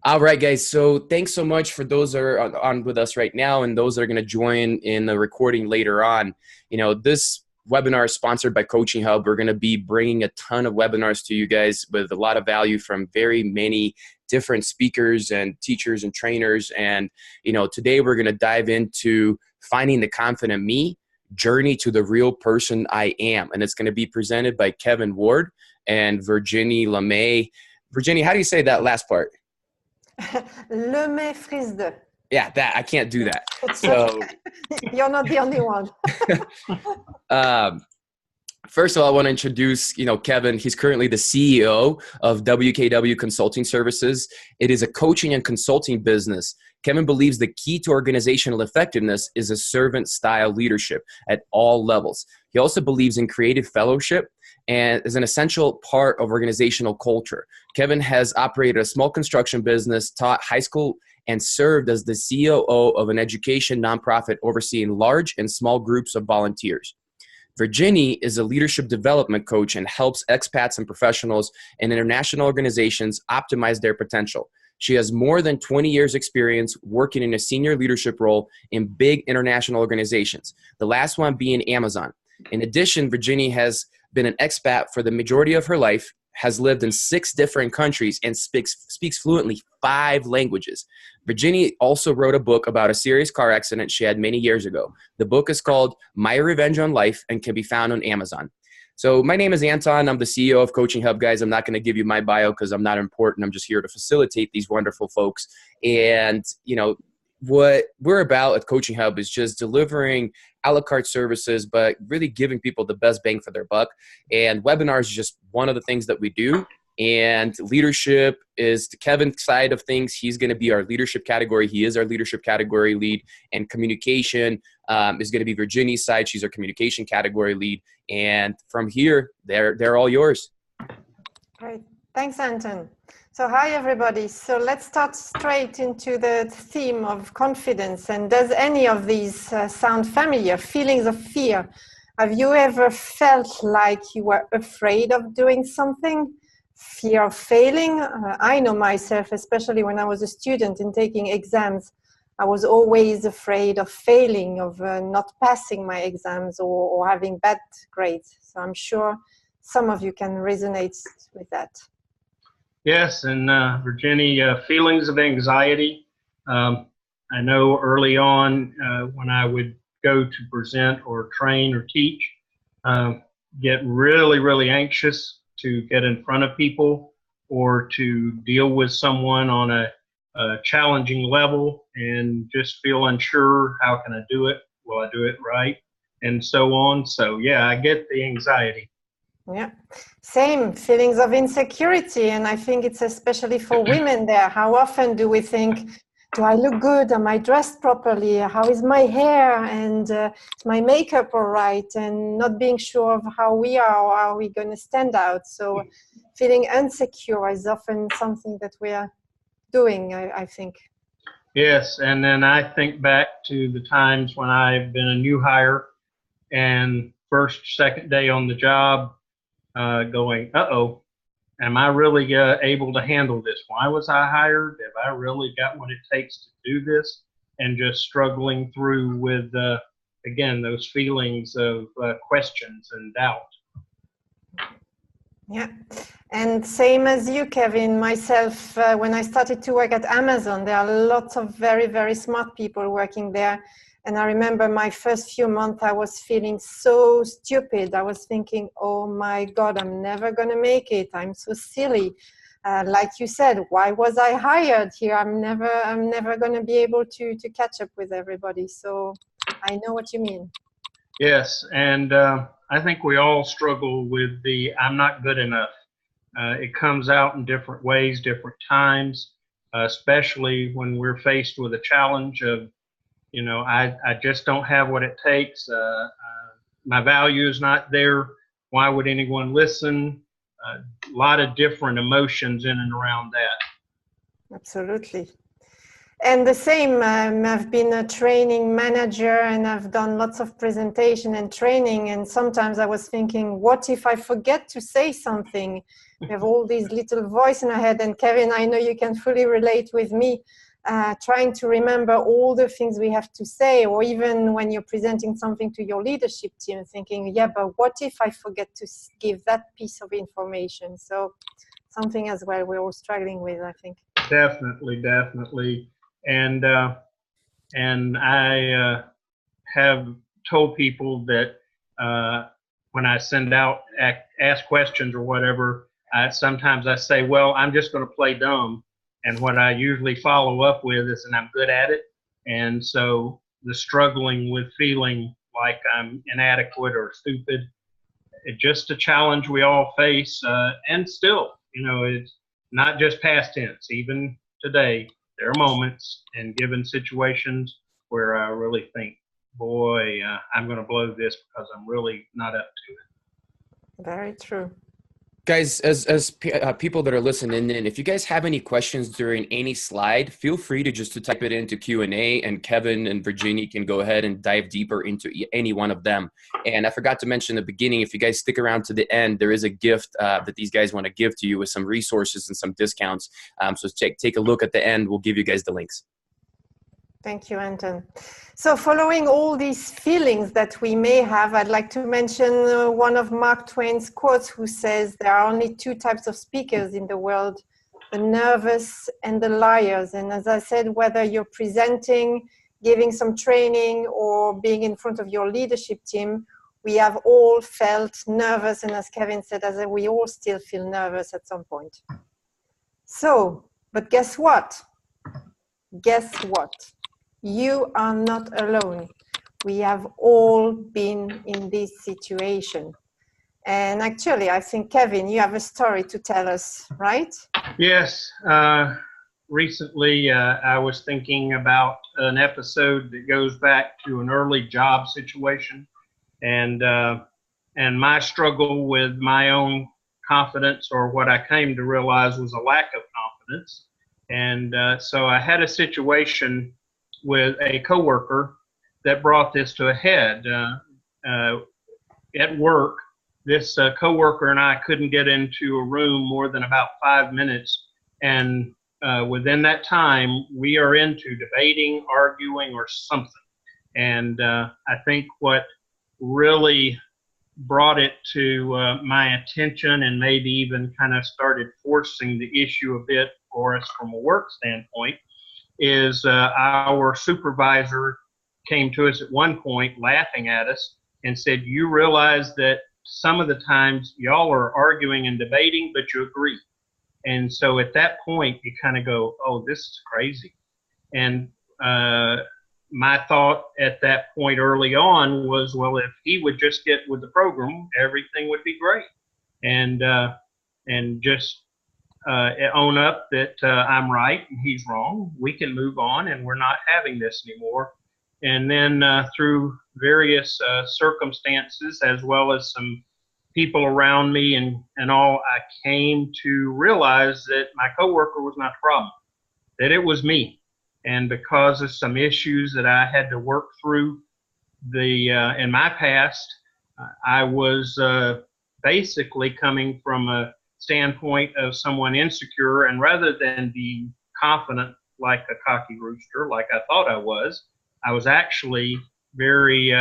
All right, guys. So thanks so much for those that are on with us right now and those that are going to join in the recording later on. This webinar is sponsored by Coaching Hub. We're going to be bringing a ton of webinars to you guys with a lot of value from very many different speakers and teachers and trainers. And, today we're going to dive into finding the confident me, journey to the real person I am. And it's going to be presented by Kevin Ward and Virginie Lemay. Virginie, how do you say that last part? Lemay-Vriesde. Yeah, that I can't do that. So you're not the only one. First of all, I want to introduce, Kevin. He's currently the CEO of WKW Consulting Services. It is a coaching and consulting business. Kevin believes the key to organizational effectiveness is a servant-style leadership at all levels. He also believes in creative fellowship and is an essential part of organizational culture. Kevin has operated a small construction business, taught high school, and served as the COO of an education nonprofit overseeing large and small groups of volunteers. Virginie is a leadership development coach and helps expats and professionals in international organizations optimize their potential. She has more than 20 years experience working in a senior leadership role in big international organizations, the last one being Amazon. In addition, Virginie has been an expat for the majority of her life, has lived in 6 different countries, and speaks fluently 5 languages. Virginie also wrote a book about a serious car accident she had many years ago. The book is called My Revenge on Life and can be found on Amazon. So my name is Anton. I'm the CEO of Coaching Hub, guys. I'm not going to give you my bio because I'm not important. I'm just here to facilitate these wonderful folks. And, what we're about at Coaching Hub is just delivering a la carte services, but really giving people the best bang for their buck. And webinars is just one of the things that we do. And leadership is the Kevin side of things. He's going to be our leadership category. He is our leadership category lead. And communication is going to be Virginie's side. She's our communication category lead. And from here, they're all yours. Great. Thanks, Anton. So hi, everybody. So let's start straight into the theme of confidence. And does any of these sound familiar? Feelings of fear. Have you ever felt like you were afraid of doing something? Fear of failing? I know myself, especially when I was a student in taking exams, I was always afraid of failing, of not passing my exams or having bad grades. So I'm sure some of you can resonate with that. Yes, and Virginie, feelings of anxiety. I know early on when I would go to present or train or teach, get really, really anxious to get in front of people or to deal with someone on a challenging level and just feel unsure. How can I do it? Will I do it right? And so on. So yeah, I get the anxiety. Yeah, same feelings of insecurity. And I think it's especially for women there. How often do we think, do I look good? Am I dressed properly? How is my hair? And is my makeup all right? And not being sure of how we are or are we going to stand out. So feeling insecure is often something that we are doing, I think. Yes, and then I think back to the times when I've been a new hire and first, second day on the job, going, uh-oh, am I really able to handle this? Why was I hired? Have I really got what it takes to do this? And just struggling through with, again, those feelings of questions and doubt. Yeah, and same as you, Kevin, myself, when I started to work at Amazon, there are lots of very, very smart people working there. And I remember my first few months, I was feeling so stupid. I was thinking, oh my God, I'm never going to make it. I'm so silly. Like you said, why was I hired here? I'm never going to be able to catch up with everybody. So I know what you mean. Yes, and I think we all struggle with the I'm not good enough. It comes out in different ways, different times, especially when we're faced with a challenge of, I just don't have what it takes. My value is not there. Why would anyone listen? A lot of different emotions in and around that. Absolutely. And the same, I've been a training manager and I've done lots of presentation and training. And sometimes I was thinking, what if I forget to say something? We have all these little voice in our head. And Kevin, I know you can fully relate with me, trying to remember all the things we have to say, or even when you're presenting something to your leadership team, thinking, yeah, but what if I forget to give that piece of information? So something as well we're all struggling with, I think. Definitely, definitely. And I have told people that when I send out ask questions or whatever, sometimes I say, well, I'm just going to play dumb. And what I usually follow up with is, and I'm good at it. And so the struggling with feeling like I'm inadequate or stupid, it's just a challenge we all face. And still, you know, it's not just past tense. Even today, there are moments and given situations where I really think, boy, I'm going to blow this because I'm really not up to it. Very true. Guys, as people that are listening in, if you guys have any questions during any slide, feel free to type it into Q&A, and Kevin and Virginie can go ahead and dive deeper into any one of them. And I forgot to mention in the beginning, if you guys stick around to the end, there is a gift that these guys want to give to you with some resources and some discounts. So take a look at the end. We'll give you guys the links. Thank you, Anton. So following all these feelings that we may have, I'd like to mention one of Mark Twain's quotes, who says there are only two types of speakers in the world, the nervous and the liars. And as I said, whether you're presenting, giving some training, or being in front of your leadership team, we have all felt nervous. And as Kevin said, as we all still feel nervous at some point. So, but guess what? Guess what? You are not alone. We have all been in this situation. And actually, I think, Kevin, you have a story to tell us, right? Yes. Recently, I was thinking about an episode that goes back to an early job situation, and my struggle with my own confidence, or what I came to realize was a lack of confidence. And so I had a situation with a coworker that brought this to a head. At work, this coworker and I couldn't get into a room more than about 5 minutes, and within that time, we are into debating, arguing, or something. And I think what really brought it to my attention, and maybe even kind of started forcing the issue a bit for us from a work standpoint, is our supervisor came to us at one point laughing at us and said, you realize that some of the times y'all are arguing and debating, but you agree. And so at that point, you kind of go, oh, this is crazy. And my thought at that point early on was, well, if he would just get with the program, everything would be great. And just own up that I'm right and he's wrong. We can move on, and we're not having this anymore. And then through various circumstances, as well as some people around me and all, I came to realize that my coworker was not the problem, that it was me. And because of some issues that I had to work through in my past, I was basically coming from a standpoint of someone insecure, and rather than being confident like a cocky rooster, like I thought I was actually very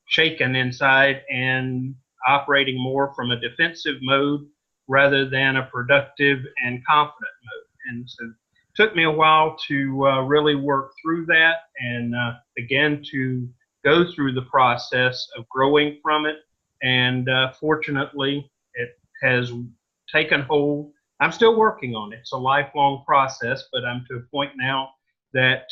shaken inside and operating more from a defensive mode rather than a productive and confident mode. And so it took me a while to really work through that, and again to go through the process of growing from it. And fortunately, it has taken hold. I'm still working on it. It's a lifelong process, but I'm to a point now that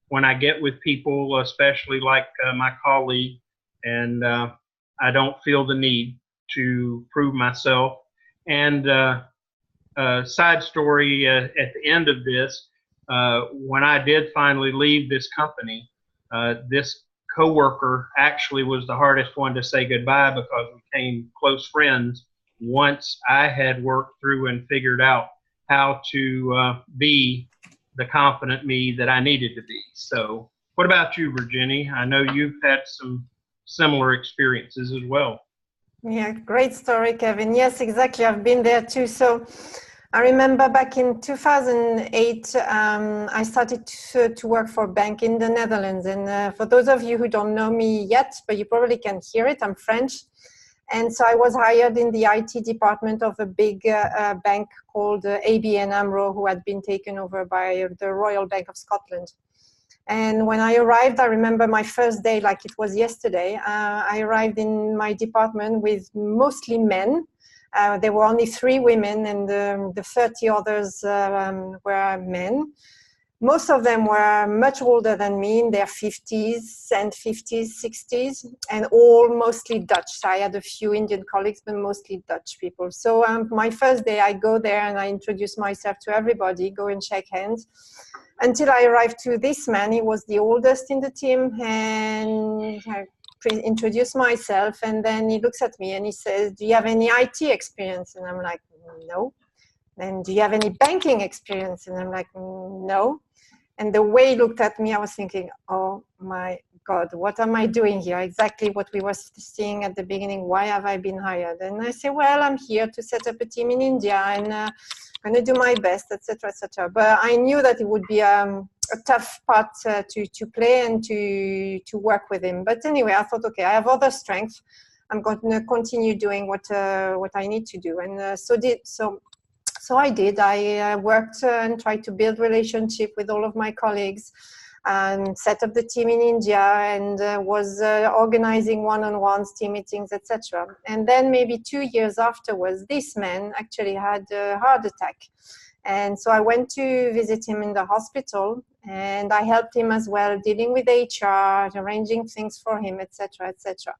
when I get with people, especially like my colleague, and I don't feel the need to prove myself. And side story at the end of this, when I did finally leave this company, this coworker actually was the hardest one to say goodbye, because we became close friends once I had worked through and figured out how to be the confident me that I needed to be. So what about you, Virginie? I know you've had some similar experiences as well. Yeah, great story, Kevin. Yes, exactly. I've been there too. So I remember back in 2008, I started to work for a bank in the Netherlands. And for those of you who don't know me yet, but you probably can hear it, I'm French. And so I was hired in the IT department of a big bank called ABN AMRO, who had been taken over by the Royal Bank of Scotland. And when I arrived, I remember my first day like it was yesterday. I arrived in my department with mostly men. There were only 3 women, and the 30 others were men. Most of them were much older than me, in their 50s and 50s, 60s, and all mostly Dutch. So I had a few Indian colleagues, but mostly Dutch people. So my first day, I go there and I introduce myself to everybody, go and shake hands. Until I arrived to this man. He was the oldest in the team, and I introduced myself, and then he looks at me and he says, "Do you have any IT experience?" And I'm like, "No." "Then do you have any banking experience?" And I'm like, "No." And the way he looked at me, I was thinking, oh my God, what am I doing here? Exactly what we were seeing at the beginning. Why have I been hired? And I say, well, I'm here to set up a team in India, and I'm going to do my best, etc., etc. But I knew that it would be a tough part to play and to work with him. But anyway, I thought, okay, I have other strengths. I'm going to continue doing what I need to do. And so I did. I worked and tried to build relationship with all of my colleagues, and set up the team in India, and was organizing one-on-ones, team meetings, etc. And then maybe 2 years afterwards, this man actually had a heart attack. And so I went to visit him in the hospital, and I helped him as well, dealing with HR, arranging things for him, etc., etc.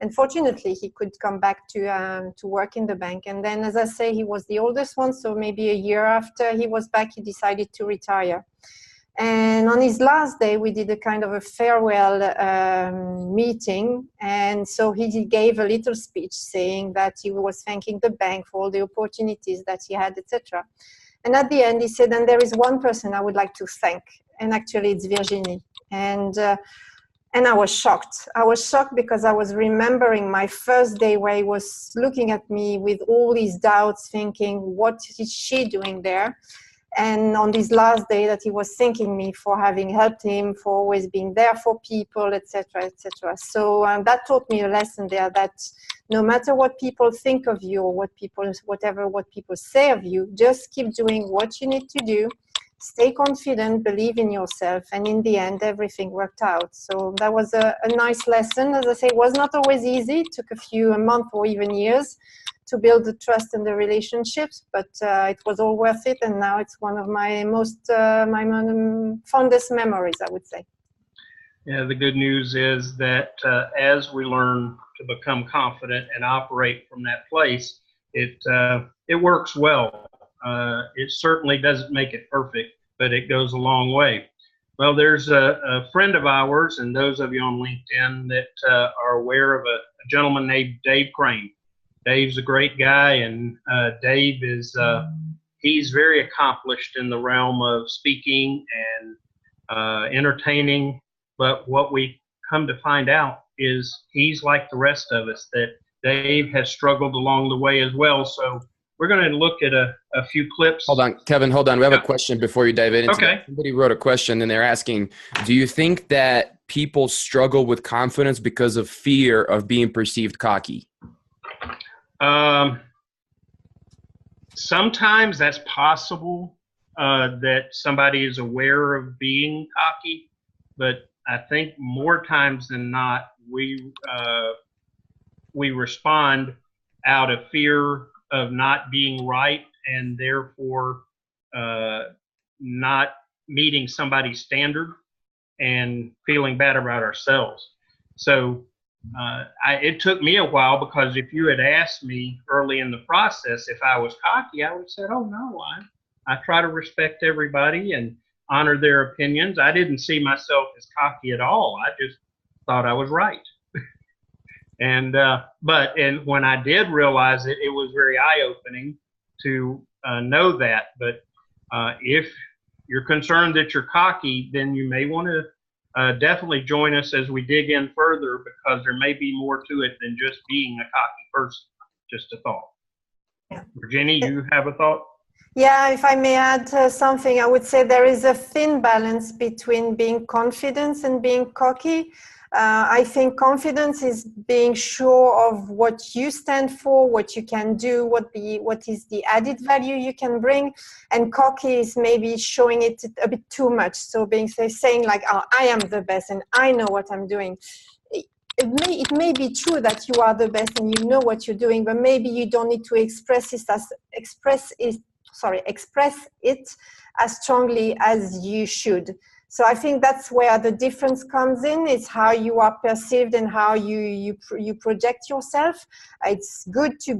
And fortunately, he could come back to work in the bank. And then, as I say, he was the oldest one, so maybe a year after he was back, he decided to retire. And on his last day, we did a kind of a farewell meeting. And so he gave a little speech saying that he was thanking the bank for all the opportunities that he had, etc. And at the end, he said, and there is one person I would like to thank. And actually, it's Virginie. And I was shocked. I was shocked because I was remembering my first day where he was looking at me with all these doubts, thinking, what is she doing there? And on this last day that he was thanking me for having helped him, for always being there for people, etc., etc. So that taught me a lesson there, that no matter what people think of you, or what people say of you, just keep doing what you need to do. Stay confident, believe in yourself, and in the end, everything worked out. So that was a nice lesson. As I say, it was not always easy. It took a month or even years to build the trust and the relationships, but it was all worth it. And now it's one of my fondest memories, I would say. Yeah, the good news is that as we learn to become confident and operate from that place, it works well. It certainly doesn't make it perfect, but it goes a long way. Well, there's a friend of ours, and those of you on LinkedIn that are aware of a gentleman named Dave Crane. Dave's a great guy, and Dave is he's very accomplished in the realm of speaking and entertaining. But what we come to find out is he's like the rest of us, that Dave has struggled along the way as well. So we're going to look at a few clips. Hold on, Kevin, hold on. We have a question before you dive into Okay. that. Somebody wrote a question and they're asking, do you think that people struggle with confidence because of fear of being perceived cocky? Sometimes that's possible, that somebody is aware of being cocky, but I think more times than not, we respond out of fear of not being right, and therefore not meeting somebody's standard and feeling bad about ourselves. So it took me a while, because if you had asked me early in the process if I was cocky, I would have said, oh no, I try to respect everybody and honor their opinions. I didn't see myself as cocky at all. I just thought I was right. And when I did realize it, it was very eye-opening to know that. But if you're concerned that you're cocky, then you may want to definitely join us as we dig in further, because there may be more to it than just being a cocky person. Just a thought. Yeah. Virginie, you have a thought? Yeah, if I may add something, I would say there is a thin balance between being confident and being cocky. I think confidence is being sure of what you stand for, what you can do, what is the added value you can bring, and cocky is maybe showing it a bit too much. So saying like, oh, I am the best and I know what I'm doing. It may be true that you are the best and you know what you're doing, but maybe you don't need to express it as strongly as you should. So I think that's where the difference comes in, is how you are perceived and how you project yourself. It's good to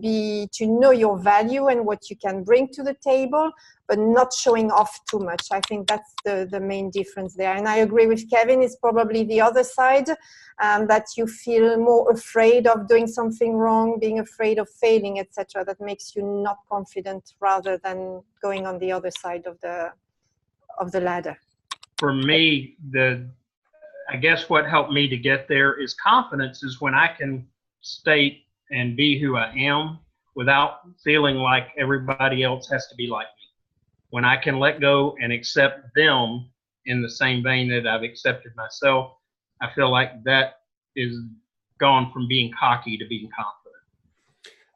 know your value and what you can bring to the table, but not showing off too much. I think that's the main difference there. And I agree with Kevin, it's probably the other side, that you feel more afraid of doing something wrong, being afraid of failing, etc. That makes you not confident, rather than going on the other side of the ladder. For me, I guess what helped me to get there is confidence is when I can state and be who I am without feeling like everybody else has to be like me. When I can let go and accept them in the same vein that I've accepted myself, I feel like that is gone from being cocky to being confident.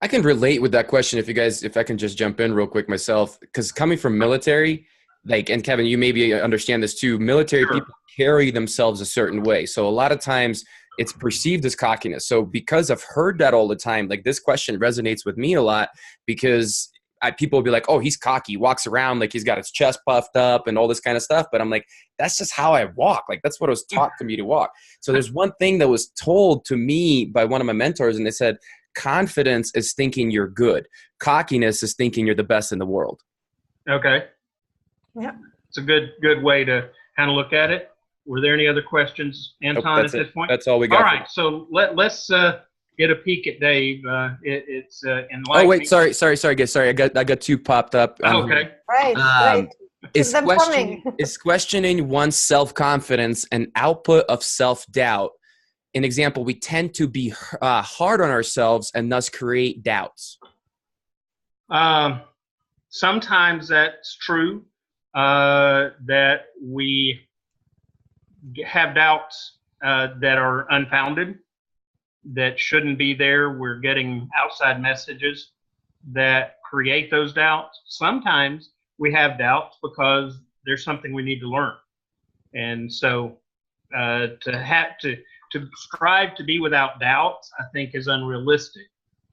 I can relate with that question if I can just jump in real quick myself, because coming from military, and Kevin, you maybe understand this too, military Sure. people carry themselves a certain way. So a lot of times it's perceived as cockiness. So because I've heard that all the time, like this question resonates with me a lot, because people will be like, oh, he's cocky, walks around like he's got his chest puffed up and all this kind of stuff. But I'm like, that's just how I walk. Like, that's what was taught to me to walk. So there's one thing that was told to me by one of my mentors, and they said, confidence is thinking you're good. Cockiness is thinking you're the best in the world. Okay. Yeah. It's a good way to kind of look at it. Were there any other questions, Anton, at this point? That's all we got. All right. So let's get a peek at Dave. It's enlightening. Oh wait, sorry, guys. Sorry, I got two popped up. Okay. Right. Is questioning one's self-confidence an output of self-doubt? An example, we tend to be hard on ourselves and thus create doubts. Sometimes that's true, that we have doubts that are unfounded, that shouldn't be there. We're getting outside messages that create those doubts. Sometimes we have doubts because there's something we need to learn. And so to strive to be without doubts, I think, is unrealistic.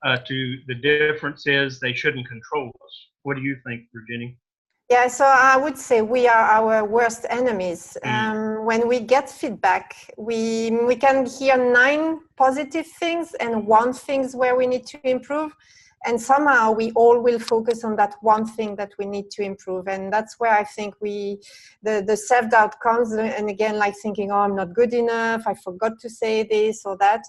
The difference is they shouldn't control us. What do you think, Virginie? Yeah, so I would say we are our worst enemies. When we get feedback, we can hear 9 positive things and 1 thing where we need to improve. And somehow we all will focus on that one thing that we need to improve. And that's where I think the self-doubt comes. And again, like thinking, oh, I'm not good enough. I forgot to say this or that.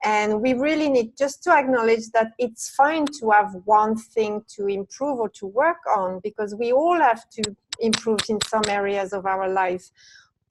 And we really need just to acknowledge that it's fine to have one thing to improve or to work on, because we all have to improve in some areas of our life.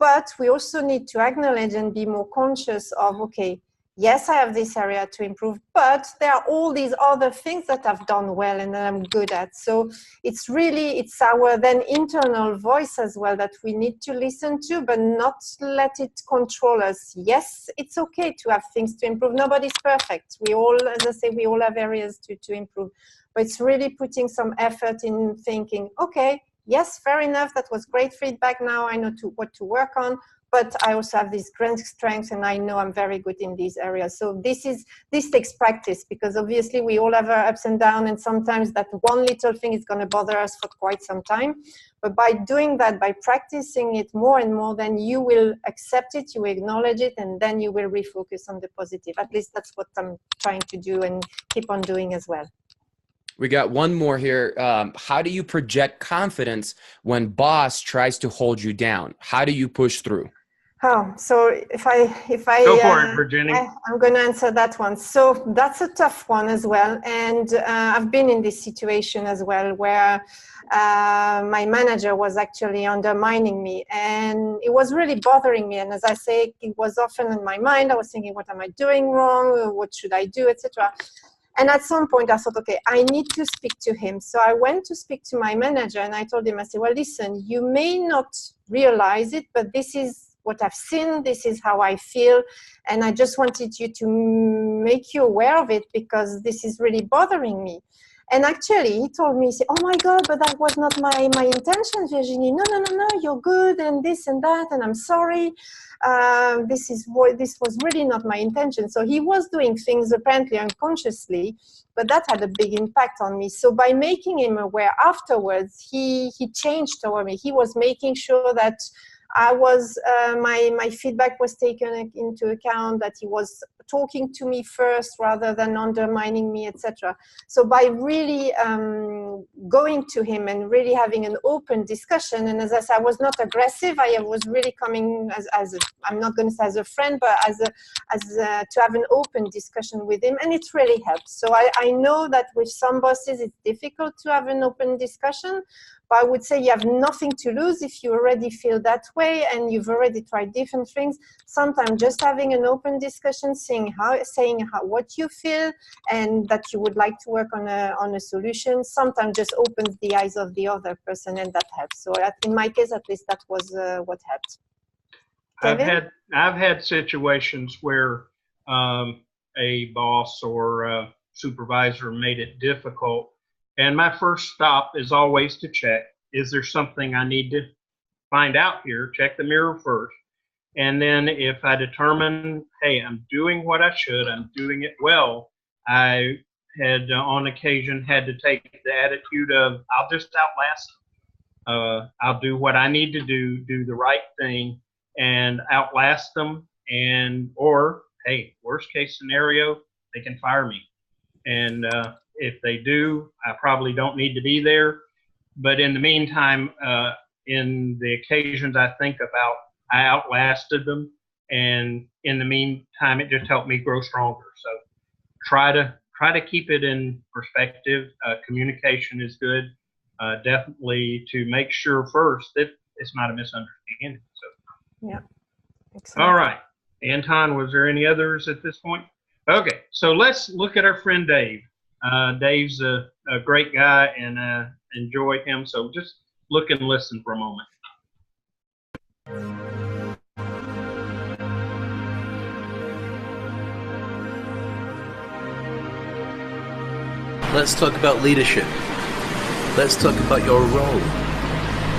But we also need to acknowledge and be more conscious of, okay, yes, I have this area to improve, but there are all these other things that I've done well and that I'm good at. So it's our then internal voice as well that we need to listen to, but not let it control us. Yes, it's okay to have things to improve. Nobody's perfect. We all, as I say, we all have areas to improve. But it's really putting some effort in thinking, okay, yes, fair enough, that was great feedback. Now I know what to work on. But I also have these great strengths, and I know I'm very good in these areas. So this takes practice, because obviously we all have our ups and downs, and sometimes that one little thing is going to bother us for quite some time. But by doing that, by practicing it more and more, then you will accept it, you will acknowledge it, and then you will refocus on the positive. At least that's what I'm trying to do and keep on doing as well. We got one more here. How do you project confidence when boss tries to hold you down? How do you push through? Oh, so if I Go for it, Virginie. I'm going to answer that one. So that's a tough one as well, and I've been in this situation as well, where my manager was actually undermining me, and it was really bothering me. And as I say, it was often in my mind. I was thinking, what am I doing wrong? What should I do, etc. And at some point I thought, okay, I need to speak to him. So I went to speak to my manager, and I told him, I said, well, listen, you may not realize it, but this is what I've seen, this is how I feel, and I just wanted you to make you aware of it, because this is really bothering me. And actually he told me, he said, oh my God, but that was not my intention, Virginie. No, you're good, and this and that, and I'm sorry. This was really not my intention. So he was doing things apparently unconsciously, but that had a big impact on me. So by making him aware afterwards, he changed toward me. He was making sure that I was my feedback was taken into account, that he was talking to me first rather than undermining me, etc. So by really going to him and really having an open discussion, and as I said, I was not aggressive. I was really coming as a, I'm not going to say as a friend, but to have an open discussion with him, and it really helps. So I know that with some bosses it's difficult to have an open discussion, but I would say you have nothing to lose if you already feel that way and you've already tried different things. Sometimes just having an open discussion, saying what you feel and that you would like to work on a solution, sometimes just opens the eyes of the other person, and that helps. So in my case, at least, that was what helped. Kevin? I've had situations where a boss or a supervisor made it difficult, and my first stop is always to check, is there something I need to find out here? Check the mirror first. And then if I determine, hey, I'm doing what I should, I'm doing it well, I had on occasion had to take the attitude of, I'll just outlast them. I'll do what I need to do the right thing, and outlast them. And, or, hey, worst case scenario, they can fire me. And if they do, I probably don't need to be there. But in the meantime, in the occasions I think about, I outlasted them. And in the meantime, it just helped me grow stronger. So try to keep it in perspective. Communication is good. Definitely to make sure first that it's not a misunderstanding. So yeah. Excellent. All right. Anton, was there any others at this point? Okay, so let's look at our friend Dave. Dave's a great guy, and enjoy him. So just look and listen for a moment. Let's talk about leadership. Let's talk about your role.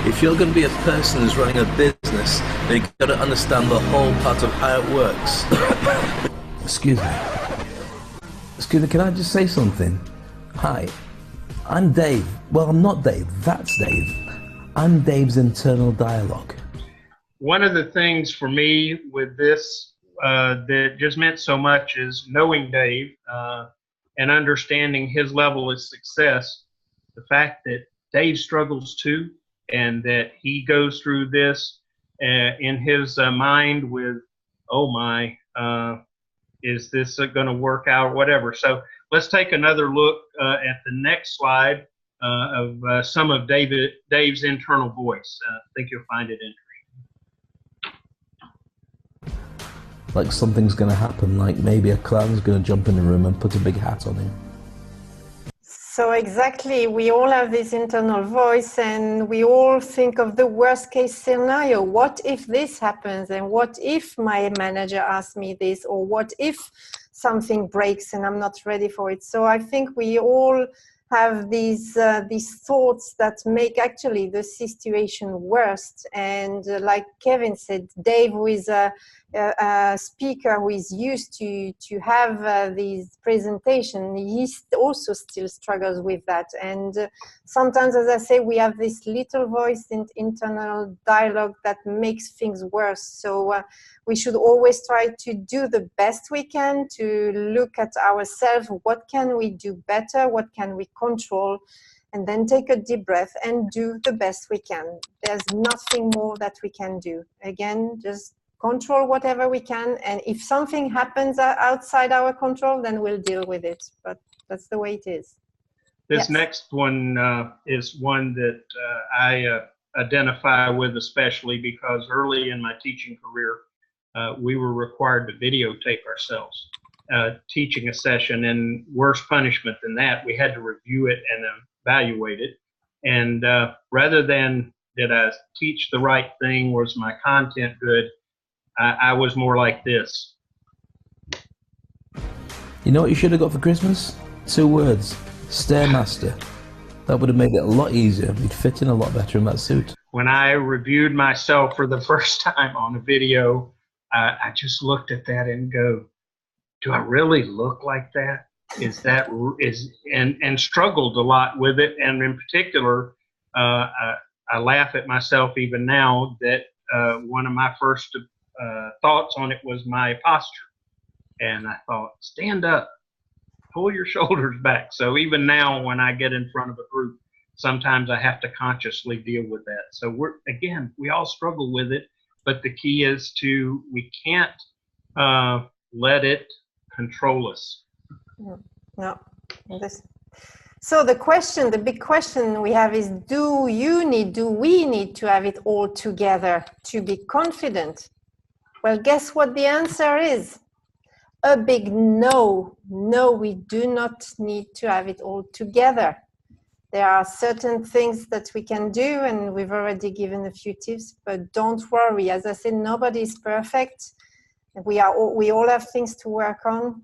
If you're going to be a person who's running a business, then you've got to understand the whole part of how it works. Excuse me, can I just say something? Hi, I'm Dave. Well, I'm not Dave, that's Dave. I'm Dave's internal dialogue. One of the things for me with this that just meant so much is knowing Dave and understanding his level of success, the fact that Dave struggles too, and that he goes through this in his mind with, oh my, is this going to work out or whatever. So let's take another look at the next slide of some of Dave's internal voice. I think you'll find it interesting. Like something's going to happen, like maybe a clown's going to jump in the room and put a big hat on him. So exactly, we all have this internal voice, and we all think of the worst case scenario. What if this happens? And what if my manager asks me this? Or what if something breaks and I'm not ready for it? So I think we all have these thoughts that make actually the situation worse. And like Kevin said, Dave, who is a speaker who is used to have these presentations, he also still struggles with that. And sometimes, as I say, we have this little voice in internal dialogue that makes things worse. So we should always try to do the best we can, to look at ourselves. What can we do better? What can we control? And then take a deep breath and do the best we can. There's nothing more that we can do. Again, just control whatever we can, and if something happens outside our control, then we'll deal with it. But that's the way it is. This Yes. next one is one that I identify with, especially because early in my teaching career, we were required to videotape ourselves teaching a session, and worse punishment than that, we had to review it and evaluate it. And rather than did I teach the right thing, was my content good, I was more like this. You know what you should have got for Christmas? 2 words. Stairmaster. That would have made it a lot easier. You'd fit in a lot better in that suit. When I reviewed myself for the first time on a video, I just looked at that and go, do I really look like that? And struggled a lot with it. And in particular, I laugh at myself even now that one of my first thoughts on it was my posture. And I thought, stand up, pull your shoulders back. So even now when I get in front of a group, sometimes I have to consciously deal with that. So we all struggle with it, but the key is we can't let it control us. No. So the big question we have is, do we need to have it all together to be confident? Well, guess what the answer is? A big no. No, we do not need to have it all together. There are certain things that we can do, and we've already given a few tips, but don't worry. As I said, nobody is perfect. We all have things to work on.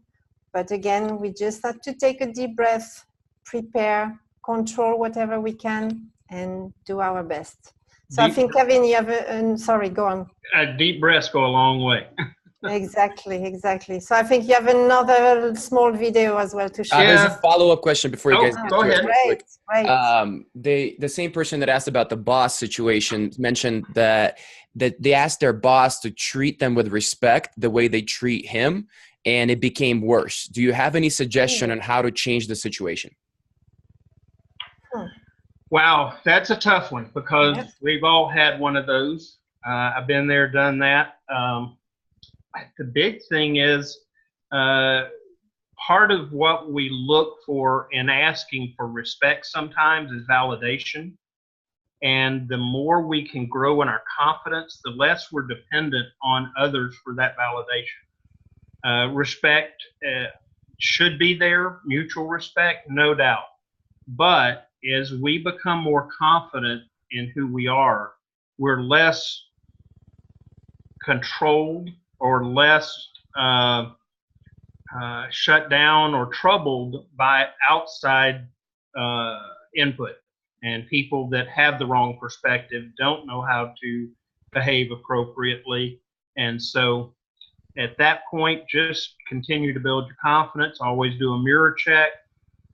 But again, we just have to take a deep breath, prepare, control whatever we can, and do our best. So I think, Kevin, you have sorry, go on. Deep breaths go a long way. Exactly. So I think you have another small video as well to share. There's a follow-up question before you guys go ahead. Right. The same person that asked about the boss situation mentioned that they asked their boss to treat them with respect the way they treat him, and it became worse. Do you have any suggestion on how to change the situation? Wow, that's a tough one, because we've all had one of those. I've been there, done that. The big thing is part of what we look for in asking for respect sometimes is validation. And the more we can grow in our confidence, the less we're dependent on others for that validation. Respect should be there, mutual respect, no doubt. But as we become more confident in who we are, we're less controlled or less shut down or troubled by outside input. And people that have the wrong perspective don't know how to behave appropriately. And so at that point, just continue to build your confidence, always do a mirror check.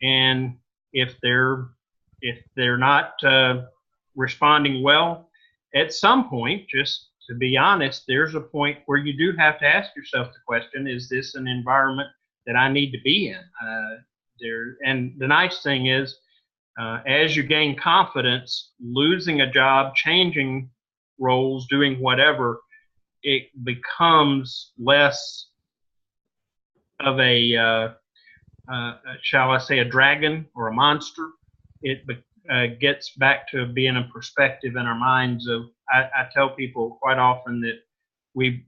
And if they're not responding well, at some point, just to be honest, there's a point where you do have to ask yourself the question, is this an environment that I need to be in? And the nice thing is, as you gain confidence, losing a job, changing roles, doing whatever, it becomes less of a, shall I say, a dragon or a monster. It gets back to being a perspective in our minds of, I tell people quite often that we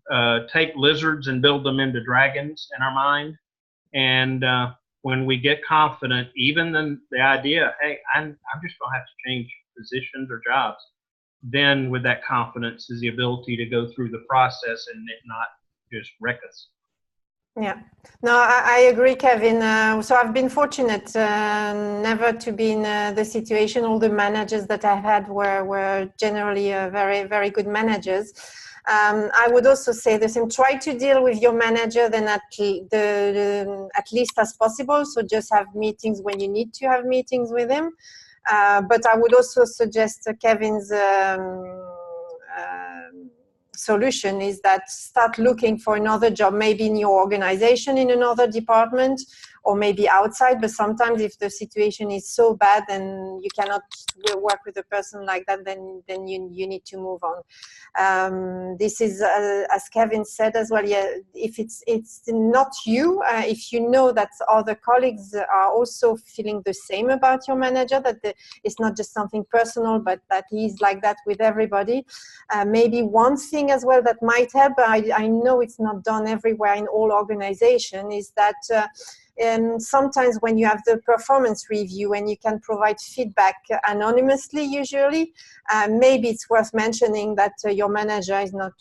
take lizards and build them into dragons in our mind. And when we get confident, even the idea, hey, I'm just going to have to change positions or jobs, then with that confidence is the ability to go through the process and it not just wreck us. Yeah, no, I agree, Kevin. So I've been fortunate never to be in the situation. All the managers that I had were generally very, very good managers. I would also say the same. Try to deal with your manager then at least as possible. So just have meetings when you need to have meetings with him. But I would also suggest Kevin's solution is that start looking for another job, maybe in your organization, in another department, or maybe outside. But sometimes if the situation is so bad and you cannot work with a person like that, then you need to move on. This is, as Kevin said as well, yeah, if it's not you, if you know that other colleagues are also feeling the same about your manager, that it's not just something personal, but that he's like that with everybody. Maybe one thing as well that might help, I know it's not done everywhere in all organizations, is that sometimes when you have the performance review and you can provide feedback anonymously, usually, maybe it's worth mentioning that your manager is not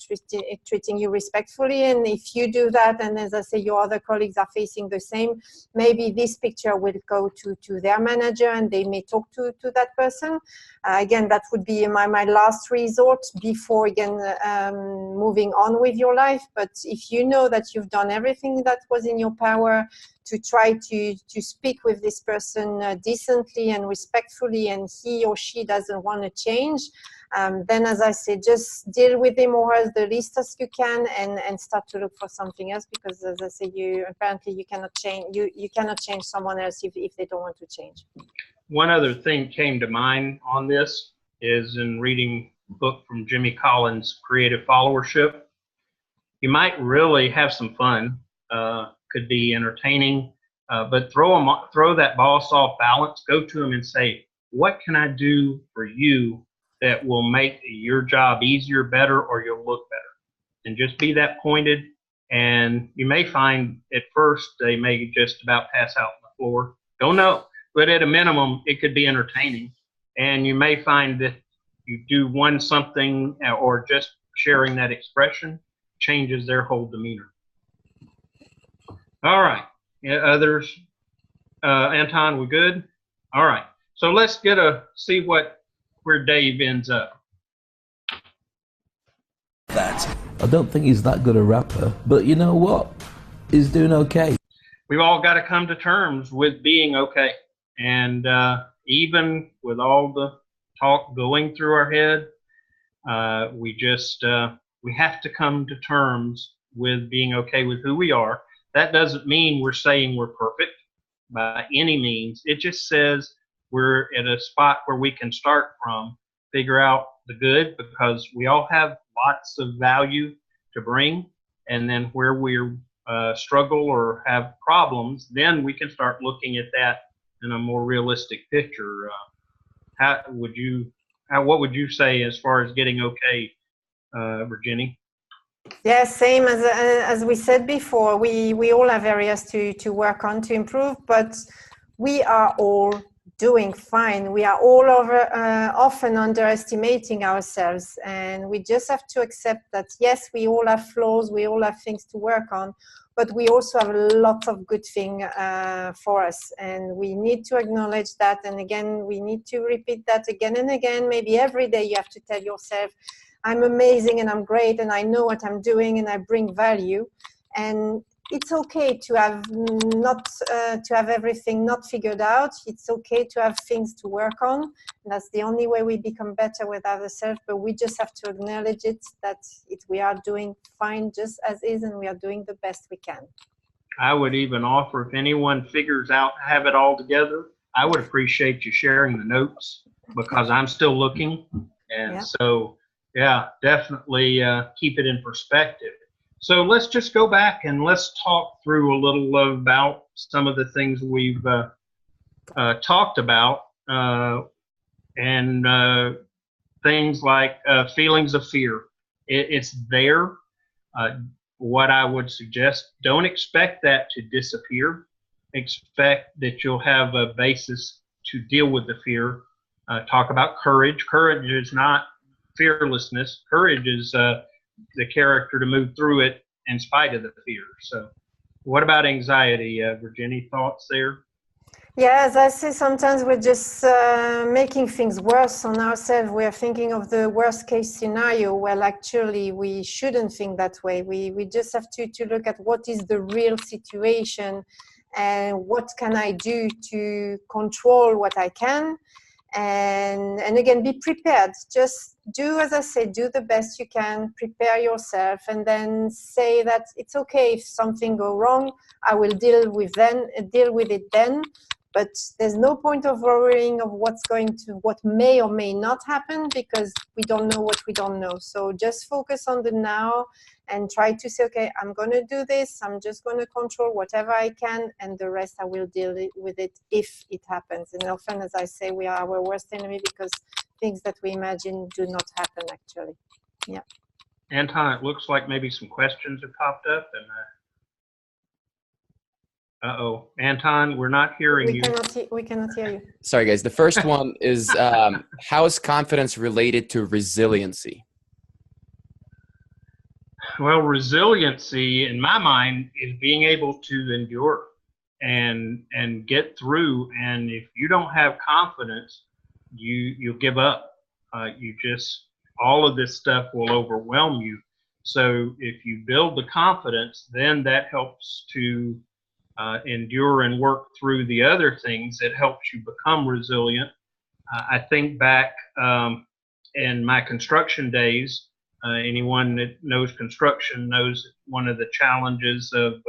treating you respectfully. And if you do that, and as I say, your other colleagues are facing the same, maybe this picture will go to their manager and they may talk to that person. Again, that would be my last resort before, again, moving on with your life. But if you know that you've done everything that was in your power to try to speak with this person decently and respectfully, and he or she doesn't want to change, then, as I said, just deal with him or her the least as you can, and start to look for something else, because, as I said, you cannot change you cannot change someone else if they don't want to change. One other thing came to mind on this is in reading a book from Jimmy Collins, Creative Followership. You might really have some fun. Could be entertaining, but throw that boss off balance. Go to him and say, what can I do for you that will make your job easier, better, or you'll look better? And just be that pointed. And you may find at first they may just about pass out on the floor. Don't know, but at a minimum, it could be entertaining. And you may find that you do something or just sharing that expression changes their whole demeanor. All right, others, Anton, we good? All right, so let's see where Dave ends up. I don't think he's that good a rapper, but you know what? He's doing okay. We've all got to come to terms with being okay. And even with all the talk going through our head, we have to come to terms with being okay with who we are. That doesn't mean we're saying we're perfect by any means. It just says we're at a spot where we can start from, figure out the good, because we all have lots of value to bring. And then where we're struggle or have problems, then we can start looking at that in a more realistic picture. What would you say as far as getting okay, Virginie? Yeah, same as we said before, we all have areas to work on, to improve, but we are all doing fine. We are all often underestimating ourselves, and we just have to accept that, yes, we all have flaws, we all have things to work on, but we also have a lot of good things for us, and we need to acknowledge that. And again, we need to repeat that again and again. Maybe every day you have to tell yourself, I'm amazing and I'm great and I know what I'm doing and I bring value. And it's okay to have everything not figured out. It's okay to have things to work on. And that's the only way we become better with ourselves. But we just have to acknowledge it, that we are doing fine just as is, and we are doing the best we can. I would even offer, if anyone figures out, have it all together, I would appreciate you sharing the notes, because I'm still looking. And so, yeah, definitely keep it in perspective. So let's just go back and let's talk through a little about some of the things we've talked about, and things like feelings of fear. It's there. What I would suggest, don't expect that to disappear. Expect that you'll have a basis to deal with the fear. Talk about courage. Courage is not fearlessness. Courage is the character to move through it in spite of the fear. So what about anxiety? Virginie, thoughts there? Yeah, as I say, sometimes we're just making things worse on ourselves. We're thinking of the worst case scenario. Well, actually, we shouldn't think that way. We just have to look at what is the real situation and what can I do to control what I can. And again, be prepared. Just do, as I say, do the best you can, prepare yourself, and then say that it's okay if something go wrong, I will deal with it then. But there's no point of worrying of what may or may not happen, because we don't know what we don't know. So just focus on the now and try to say, okay, I'm going to do this. I'm just going to control whatever I can, and the rest I will deal with it if it happens. And often, as I say, we are our worst enemy, because things that we imagine do not happen actually. Yeah. Anton, it looks like maybe some questions have popped up, and uh-oh, Anton, we're not hearing you. We cannot hear you. Sorry, guys. The first one is, how is confidence related to resiliency? Well, resiliency, in my mind, is being able to endure and get through. And if you don't have confidence, you give up. All of this stuff will overwhelm you. So if you build the confidence, then that helps to endure and work through the other things. It helps you become resilient. I think back in my construction days, anyone that knows construction knows one of the challenges of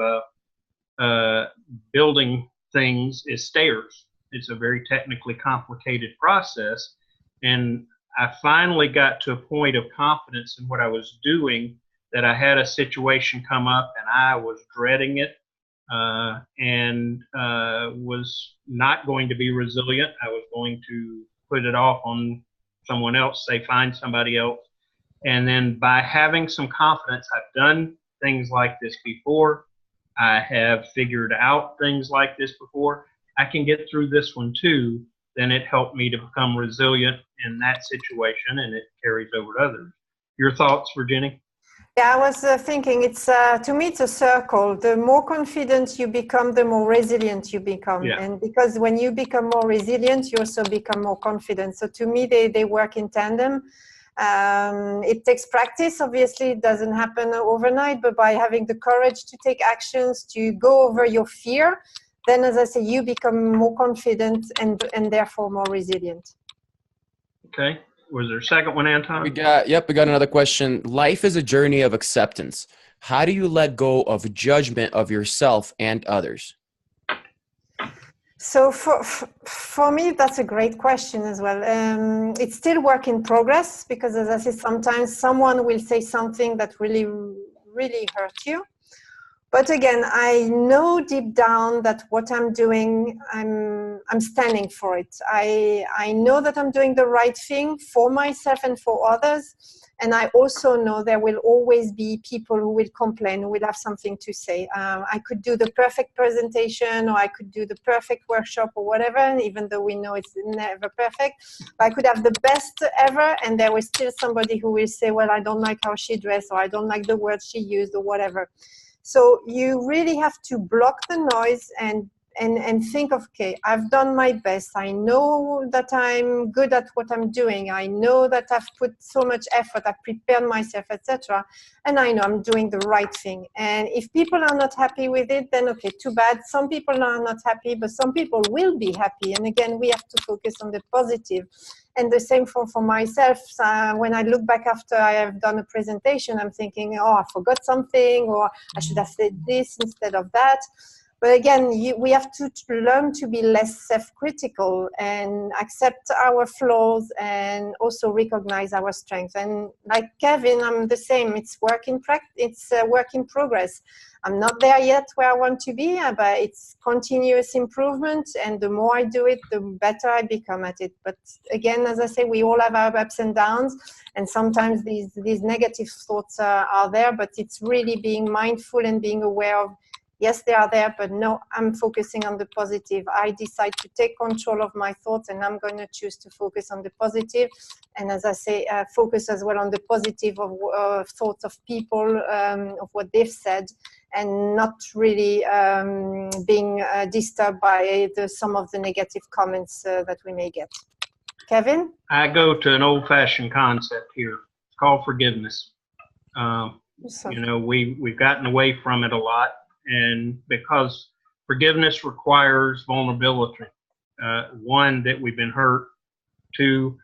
building things is stairs. It's a very technically complicated process. And I finally got to a point of confidence in what I was doing, that I had a situation come up and I was dreading it. And was not going to be resilient. I was going to put it off on someone else, say find somebody else. And then by having some confidence, I've done things like this before. I have figured out things like this before. I can get through this one too. Then it helped me to become resilient in that situation, and it carries over to others. Your thoughts, Virginie? Yeah, I was thinking, it's to me, it's a circle. The more confident you become, the more resilient you become. Yeah. And because when you become more resilient, you also become more confident. So to me, they work in tandem. It takes practice. Obviously, it doesn't happen overnight, but by having the courage to take actions, to go over your fear, then, as I say, you become more confident and therefore more resilient. Okay. Was there a second one, Anton? We got another question. Life is a journey of acceptance. How do you let go of judgment of yourself and others? So for me, that's a great question as well. It's still work in progress, because, as I said, sometimes someone will say something that really, really hurt you. But again, I know deep down that what I'm doing, I'm standing for it. I know that I'm doing the right thing for myself and for others. And I also know there will always be people who will complain, who will have something to say. I could do the perfect presentation, or I could do the perfect workshop or whatever, and even though we know it's never perfect. But I could have the best ever, and there was still somebody who will say, well, I don't like how she dressed, or I don't like the words she used, or whatever. So you really have to block the noise and think of, okay, I've done my best. I know that I'm good at what I'm doing. I know that I've put so much effort. I've prepared myself, etc. And I know I'm doing the right thing. And if people are not happy with it, then okay, too bad. Some people are not happy, but some people will be happy. And again, we have to focus on the positive. And the same for myself. When I look back after I have done a presentation, I'm thinking, oh, I forgot something, or I should have said this instead of that. But again, we have to learn to be less self-critical and accept our flaws, and also recognize our strengths. And like Kevin, I'm the same. It's work in progress. I'm not there yet where I want to be, but it's continuous improvement. And the more I do it, the better I become at it. But again, as I say, we all have our ups and downs. And sometimes these negative thoughts are there, but it's really being mindful and being aware of, yes, they are there, but no, I'm focusing on the positive. I decide to take control of my thoughts, and I'm going to choose to focus on the positive. And as I say, focus as well on the positive of thoughts of people, of what they've said, and not really being disturbed by some of the negative comments that we may get. Kevin? I go to an old-fashioned concept here. It's called forgiveness. You know, we've gotten away from it a lot. And because forgiveness requires vulnerability, one, that we've been hurt, to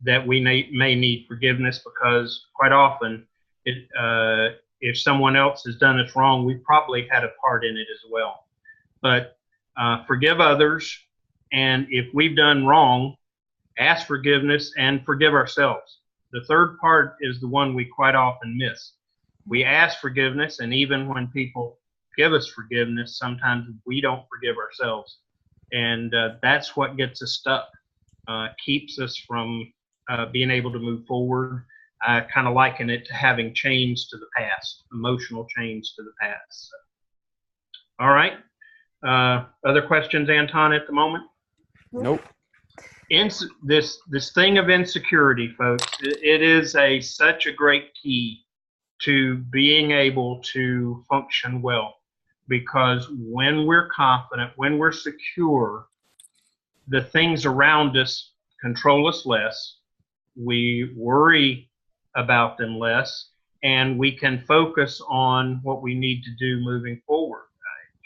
that we may need forgiveness, because quite often if someone else has done us wrong, we've probably had a part in it as well. But forgive others, and if we've done wrong, ask forgiveness and forgive ourselves. The third part is the one we quite often miss. We ask forgiveness, and even when people give us forgiveness, sometimes we don't forgive ourselves. And that's what gets us stuck, keeps us from being able to move forward. I kind of liken it to having chains to the past, emotional chains to the past. So. All right. Other questions, Anton, at the moment? Nope. This thing of insecurity, folks, it is such a great key to being able to function well. Because when we're confident, when we're secure, the things around us control us less. We worry about them less, and we can focus on what we need to do moving forward.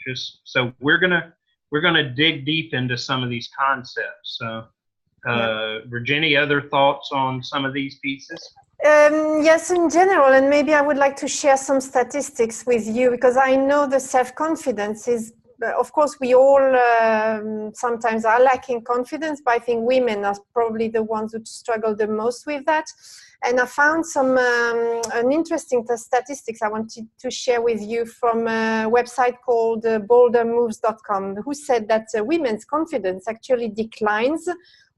Right? So we're gonna dig deep into some of these concepts. Virginie, other thoughts on some of these pieces? Yes, in general, and maybe I would like to share some statistics with you, because I know the self-confidence is, of course, we all sometimes are lacking confidence, but I think women are probably the ones who struggle the most with that. And I found some an interesting statistics I wanted to share with you from a website called boldermoves.com, who said that women's confidence actually declines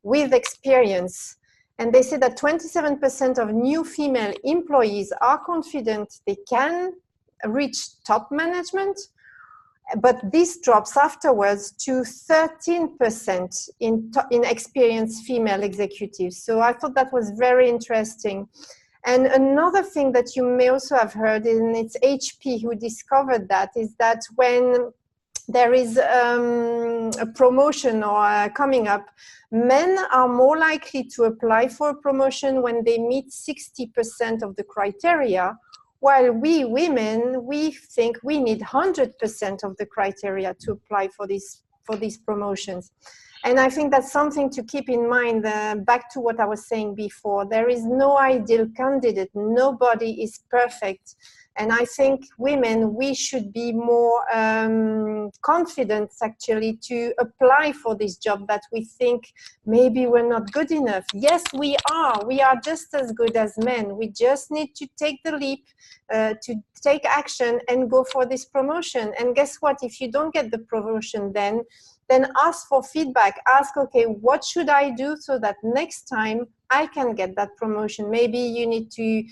with experience. And they say that 27% of new female employees are confident they can reach top management, but this drops afterwards to 13% in experienced female executives. So I thought that was very interesting. And another thing that you may also have heard, and it's HP who discovered that, is that when there is a promotion or coming up, men are more likely to apply for a promotion when they meet 60% of the criteria, while we women, we think we need 100% of the criteria to apply for these promotions. And I think that's something to keep in mind, back to what I was saying before. There is no ideal candidate. Nobody is perfect. And I think women, we should be more confident actually to apply for this job that we think maybe we're not good enough. Yes, we are. We are just as good as men. We just need to take the leap, to take action and go for this promotion. And guess what? If you don't get the promotion, then ask for feedback. Ask, okay, what should I do so that next time I can get that promotion? Maybe you need to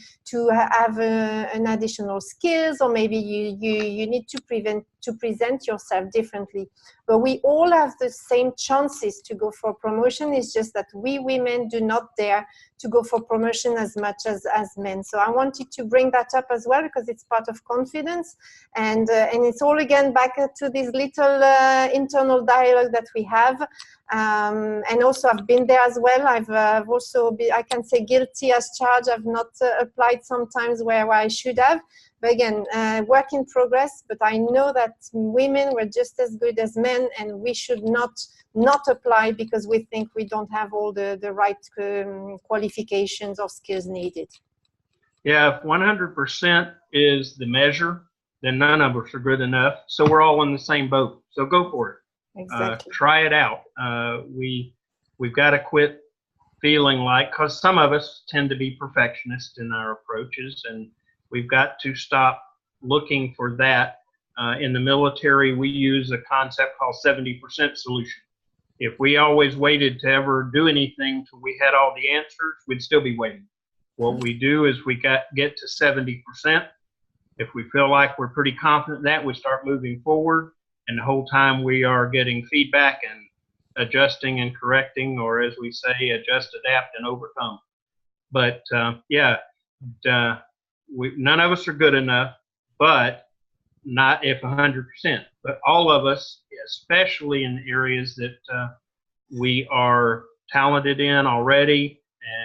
have an additional skills, or maybe you need to present yourself differently. But we all have the same chances to go for promotion. It's just that we women do not dare to go for promotion as much as men. So I wanted to bring that up as well, because it's part of confidence, and it's all again back to this little internal dialogue that we have. And also I've been there as well. I've also been, I can say, guilty as charged. I've not applied sometimes where I should have. But again, work in progress. But I know that women were just as good as men, and we should not apply because we think we don't have all the right qualifications or skills needed. Yeah, if 100% is the measure, then none of us are good enough. So we're all in the same boat. So go for it. Exactly. Try it out. We've got to quit feeling like, because some of us tend to be perfectionists in our approaches, and we've got to stop looking for that. In the military, we use a concept called 70% solution. If we always waited to ever do anything till we had all the answers, we'd still be waiting. What we do is we get to 70%. If we feel like we're pretty confident in that, we start moving forward. And the whole time we are getting feedback and adjusting and correcting, or as we say, adjust, adapt, and overcome. But none of us are good enough, but not if 100%. But all of us, especially in areas that we are talented in already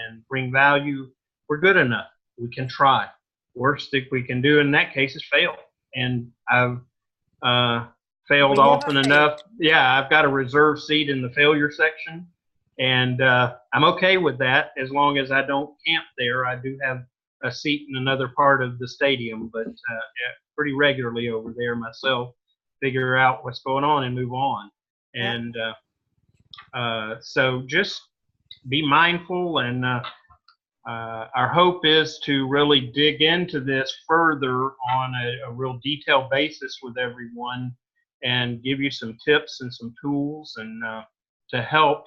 and bring value, we're good enough. We can try. Worst thing we can do in that case is fail. And I've failed often enough. Yeah, I've got a reserve seat in the failure section, And I'm okay with that as long as I don't camp there. I do have a seat in another part of the stadium, but pretty regularly over there myself, figure out what's going on and move on. And so just be mindful, and our hope is to really dig into this further on a real detailed basis with everyone and give you some tips and some tools and to help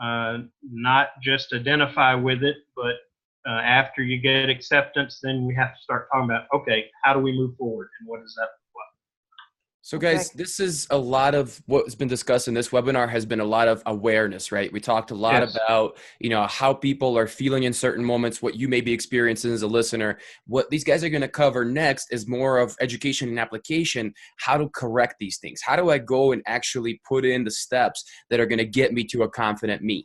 not just identify with it, but after you get acceptance, then we have to start talking about, okay, how do we move forward and what does that look like? So guys, this is a lot of what's been discussed in this webinar has been a lot of awareness, right? We talked a lot about, how people are feeling in certain moments, what you may be experiencing as a listener. What these guys are going to cover next is more of education and application, how to correct these things. How do I go and actually put in the steps that are going to get me to a confident me?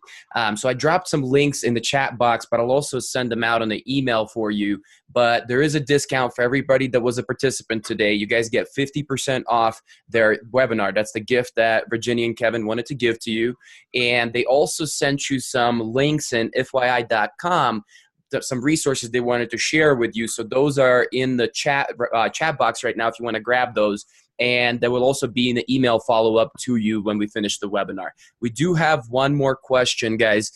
So I dropped some links in the chat box, but I'll also send them out on the email for you. But there is a discount for everybody that was a participant today. You guys get 50% off their webinar. That's the gift that Virginie and Kevin wanted to give to you. And they also sent you some links in FYI.com, some resources they wanted to share with you. So those are in the chat box right now if you want to grab those. And that will also be in the email follow-up to you when we finish the webinar. We do have one more question, guys.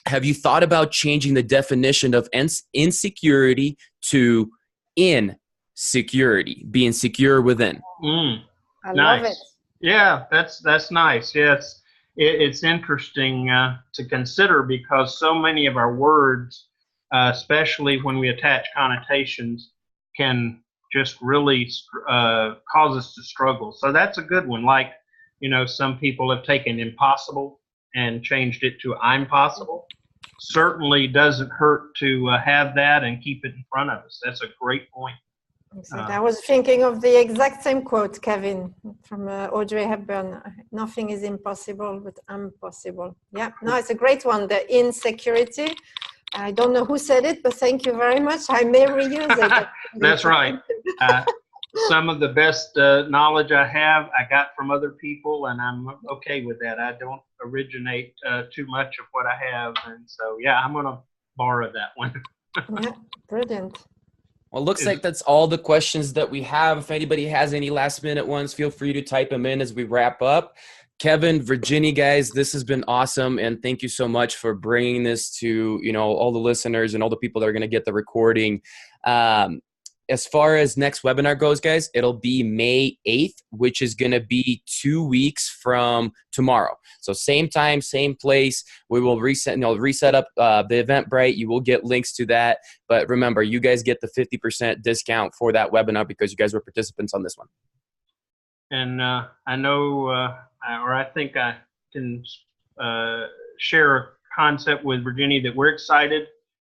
Have you thought about changing the definition of insecurity to insecurity, being secure within? I love it. Yeah, that's nice. Yes, it's interesting to consider because so many of our words, especially when we attach connotations, can just really cause us to struggle. So that's a good one. Like, some people have taken impossible and changed it to I'm possible. Certainly doesn't hurt to have that and keep it in front of us. That's a great point. Exactly. I was thinking of the exact same quote, Kevin, from Audrey Hepburn. Nothing is impossible, but I'm possible. Yeah, no, it's a great one. The insecurity. I don't know who said it, but thank you very much. I may reuse it. That's right. Some of the best knowledge I have, I got from other people, and I'm okay with that. I don't originate too much of what I have. And so, yeah, I'm going to borrow that one. Yeah, brilliant. Well, it looks like that's all the questions that we have. If anybody has any last minute ones, feel free to type them in as we wrap up. Kevin, Virginie, guys, this has been awesome. And thank you so much for bringing this to, all the listeners and all the people that are going to get the recording. As far as next webinar goes, guys, it'll be May 8th, which is going to be 2 weeks from tomorrow. So same time, same place. We will reset up the Eventbrite. You will get links to that. But remember, you guys get the 50% discount for that webinar because you guys were participants on this one. And I know, or I think I can share a concept with Virginie that we're excited.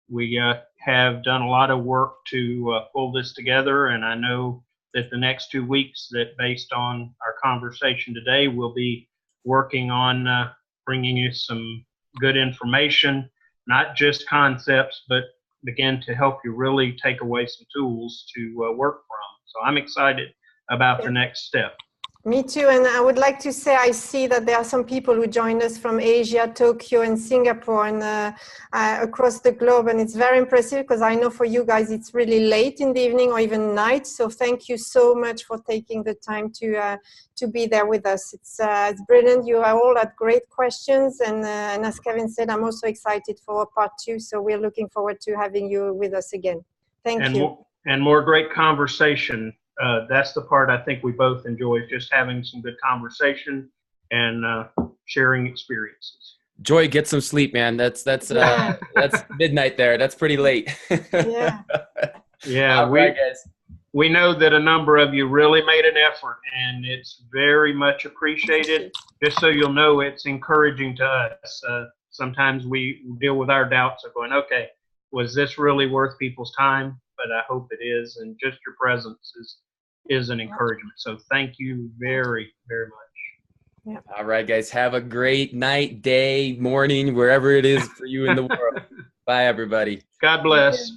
We have done a lot of work to pull this together, and I know that the next 2 weeks, that based on our conversation today, we'll be working on bringing you some good information, not just concepts, but begin to help you really take away some tools to work from. So I'm excited about the next step. Me too, and I would like to say I see that there are some people who joined us from Asia, Tokyo, and Singapore, and across the globe, and it's very impressive because I know for you guys it's really late in the evening or even night. So thank you so much for taking the time to be there with us. It's brilliant. You all had great questions, and as Kevin said, I'm also excited for part 2. So we're looking forward to having you with us again. Thank you. And more great conversation. That's the part I think we both enjoy, just having some good conversation and sharing experiences. Joy, get some sleep, man. That's midnight there. That's pretty late. Yeah. We know that a number of you really made an effort, and it's very much appreciated. Just so you'll know, it's encouraging to us. Sometimes we deal with our doubts of going, okay, was this really worth people's time? But I hope it is, and just your presence is an encouragement. So thank you very, very much. Yeah. All right, guys. Have a great night, day, morning, wherever it is for you in the world. Bye, everybody. God bless.